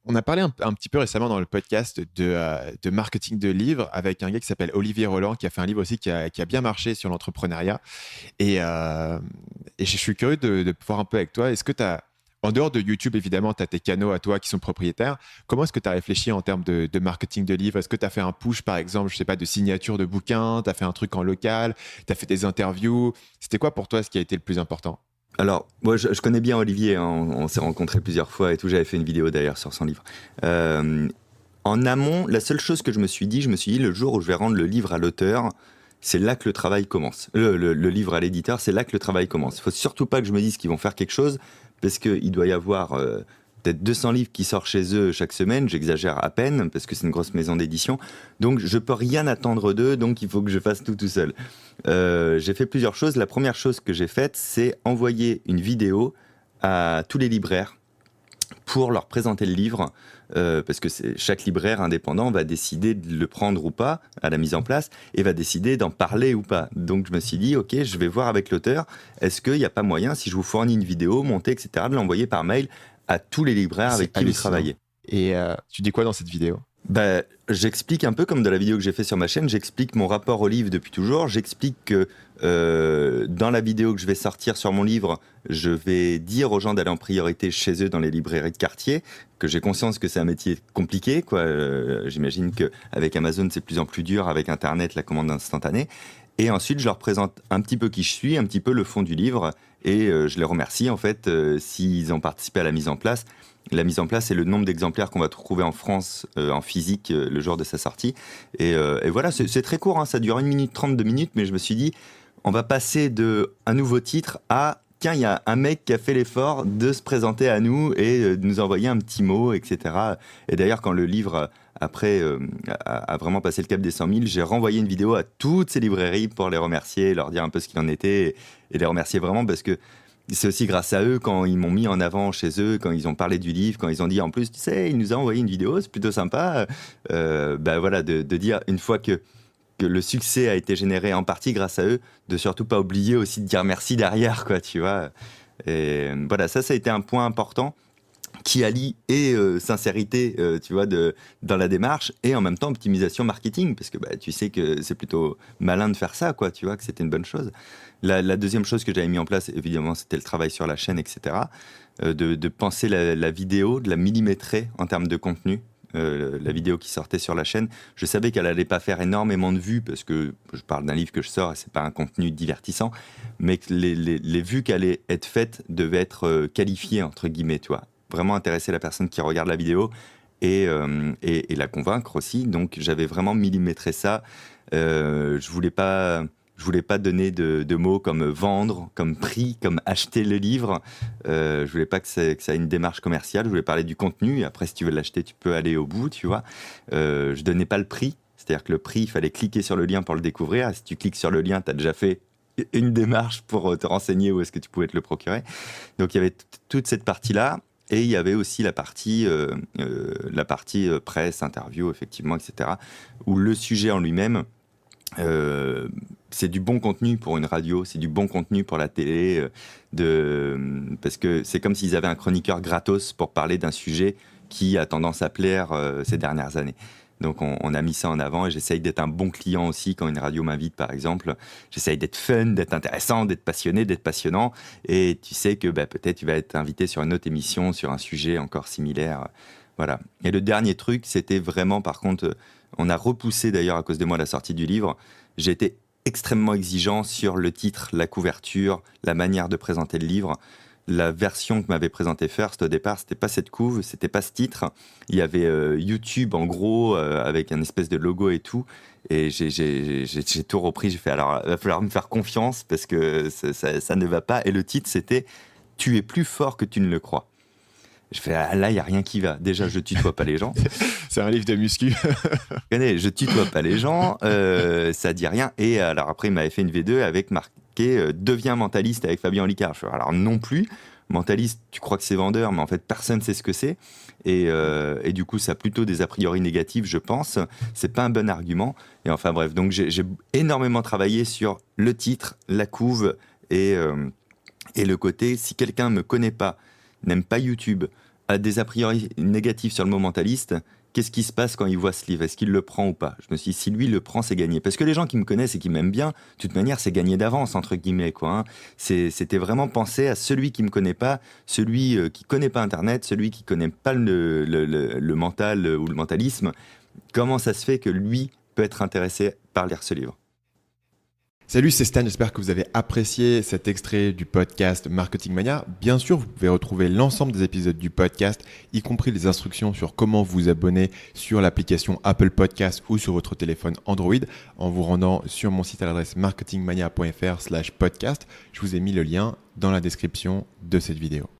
On a parlé un petit peu récemment dans le podcast de marketing de livres avec un gars qui s'appelle Olivier Roland, qui a fait un livre aussi qui a bien marché sur l'entrepreneuriat. Et je suis curieux de voir un peu avec toi. Est-ce que tu as, en dehors de YouTube, évidemment, tu as tes canaux à toi qui sont propriétaires. Comment est-ce que tu as réfléchi en termes de marketing de livres? Est-ce que tu as fait un push, par exemple, je sais pas, de signature de bouquins? Tu as fait un truc en local? Tu as fait des interviews? C'était quoi pour toi ce qui a été le plus important? Alors, moi, je connais bien Olivier, hein, on s'est rencontrés plusieurs fois et tout. J'avais fait une vidéo d'ailleurs sur son livre. Euh, En amont, la seule chose que je me suis dit, le jour où je vais rendre le livre à l'auteur, c'est là que le travail commence. Le livre à l'éditeur, c'est là que le travail commence. Il faut surtout pas que je me dise qu'ils vont faire quelque chose, parce qu'il doit y avoir peut-être 200 livres qui sortent chez eux chaque semaine. J'exagère à peine, parce que c'est une grosse maison d'édition. Donc, je peux rien attendre d'eux, donc il faut que je fasse tout seul. J'ai fait plusieurs choses. La première chose que j'ai faite, c'est envoyer une vidéo à tous les libraires pour leur présenter le livre, parce que chaque libraire indépendant va décider de le prendre ou pas à la mise en place, et va décider d'en parler ou pas. Donc je me suis dit, ok, je vais voir avec l'auteur, est-ce qu'il n'y a pas moyen, si je vous fournis une vidéo, montée, etc., de l'envoyer par mail à tous les libraires avec C'est qui vous hallucinant. travaillez. Et tu dis quoi dans cette vidéo? Bah, j'explique un peu comme de la vidéo que j'ai fait sur ma chaîne, j'explique mon rapport au livre depuis toujours, j'explique que dans la vidéo que je vais sortir sur mon livre, je vais dire aux gens d'aller en priorité chez eux dans les librairies de quartier, que j'ai conscience que c'est un métier compliqué, quoi. J'imagine qu'avec Amazon c'est de plus en plus dur, avec Internet, la commande instantanée. Et ensuite je leur présente un petit peu qui je suis, un petit peu le fond du livre, et je les remercie en fait s'ils ont participé à la mise en place. La mise en place et le nombre d'exemplaires qu'on va trouver en France en physique le jour de sa sortie. Et voilà, c'est très court, hein, ça dure 1 minute 30, 2 minutes, mais je me suis dit, on va passer de un nouveau titre à, tiens, il y a un mec qui a fait l'effort de se présenter à nous et de nous envoyer un petit mot, etc. Et d'ailleurs, quand le livre, après, a vraiment passé le cap des 100 000, j'ai renvoyé une vidéo à toutes ces librairies pour les remercier, leur dire un peu ce qu'il en était, et les remercier vraiment parce que c'est aussi grâce à eux quand ils m'ont mis en avant chez eux, quand ils ont parlé du livre, quand ils ont dit en plus, tu sais, il nous a envoyé une vidéo, c'est plutôt sympa. Bah voilà, de dire une fois que le succès a été généré en partie grâce à eux, de surtout pas oublier aussi de dire merci derrière, quoi, tu vois. Et voilà, ça a été un point important qui allie et sincérité, tu vois, dans la démarche, et en même temps optimisation marketing, parce que bah, tu sais que c'est plutôt malin de faire ça, quoi, tu vois, que c'était une bonne chose. La deuxième chose que j'avais mis en place, évidemment, c'était le travail sur la chaîne, etc. De penser la vidéo, de la millimétrer en termes de contenu. La vidéo qui sortait sur la chaîne, je savais qu'elle allait pas faire énormément de vues, parce que je parle d'un livre que je sors et c'est pas un contenu divertissant, mais que les vues qui allaient être faites devaient être qualifiées, entre guillemets, tu vois. Vraiment intéresser la personne qui regarde la vidéo et la convaincre aussi. Donc j'avais vraiment millimétré ça. Je voulais pas donner de mots comme vendre, comme prix, comme acheter le livre. Je voulais pas que ça ait une démarche commerciale. Je voulais parler du contenu. Et après, si tu veux l'acheter, tu peux aller au bout, tu vois. Je donnais pas le prix. C'est-à-dire que le prix, il fallait cliquer sur le lien pour le découvrir. Si tu cliques sur le lien, tu as déjà fait une démarche pour te renseigner où est-ce que tu pouvais te le procurer. Donc il y avait toute cette partie-là. Et il y avait aussi la partie presse, interview, effectivement, etc., où le sujet en lui-même, c'est du bon contenu pour une radio, c'est du bon contenu pour la télé, parce que c'est comme s'ils avaient un chroniqueur gratos pour parler d'un sujet qui a tendance à plaire ces dernières années. Donc on a mis ça en avant, et j'essaye d'être un bon client aussi quand une radio m'invite, par exemple. J'essaye d'être fun, d'être intéressant, d'être passionné, d'être passionnant, et tu sais que bah, peut-être tu vas être invité sur une autre émission, sur un sujet encore similaire. Voilà. Et le dernier truc, c'était vraiment, par contre, on a repoussé d'ailleurs à cause de moi la sortie du livre. J'ai été extrêmement exigeant sur le titre, la couverture, la manière de présenter le livre. La version que m'avait présentée First au départ, c'était pas cette couve, c'était pas ce titre. Il y avait YouTube en gros avec un espèce de logo et tout. Et j'ai tout repris. J'ai fait, alors il va falloir me faire confiance parce que ça ne va pas. Et le titre, c'était Tu es plus fort que tu ne le crois. Je fais, ah, là, il n'y a rien qui va. Déjà, je tutoie pas les gens. C'est un livre de muscu. Je tutoie pas les gens, ça dit rien. Et alors après, il m'avait fait une V2 avec marqué Deviens mentaliste avec Fabien Olicard. Je fais, alors non plus. Mentaliste, tu crois que c'est vendeur, mais en fait, personne ne sait ce que c'est. Et du coup, ça a plutôt des a priori négatifs, je pense. C'est pas un bon argument. Et enfin, bref. Donc, j'ai énormément travaillé sur le titre, la couve et le côté, si quelqu'un me connaît pas, n'aime pas YouTube, a des a priori négatifs sur le mot mentaliste, qu'est-ce qui se passe quand il voit ce livre? Est-ce qu'il le prend ou pas? Je me suis dit, si lui le prend, c'est gagné. Parce que les gens qui me connaissent et qui m'aiment bien, de toute manière, c'est gagné d'avance, entre guillemets, quoi, hein. C'était vraiment penser à celui qui me connaît pas, celui qui connaît pas Internet, celui qui connaît pas le mental ou le mentalisme. Comment ça se fait que lui peut être intéressé par lire ce livre? Salut, c'est Stan, j'espère que vous avez apprécié cet extrait du podcast Marketing Mania. Bien sûr, vous pouvez retrouver l'ensemble des épisodes du podcast, y compris les instructions sur comment vous abonner sur l'application Apple Podcast ou sur votre téléphone Android en vous rendant sur mon site à l'adresse marketingmania.fr/podcast. Je vous ai mis le lien dans la description de cette vidéo.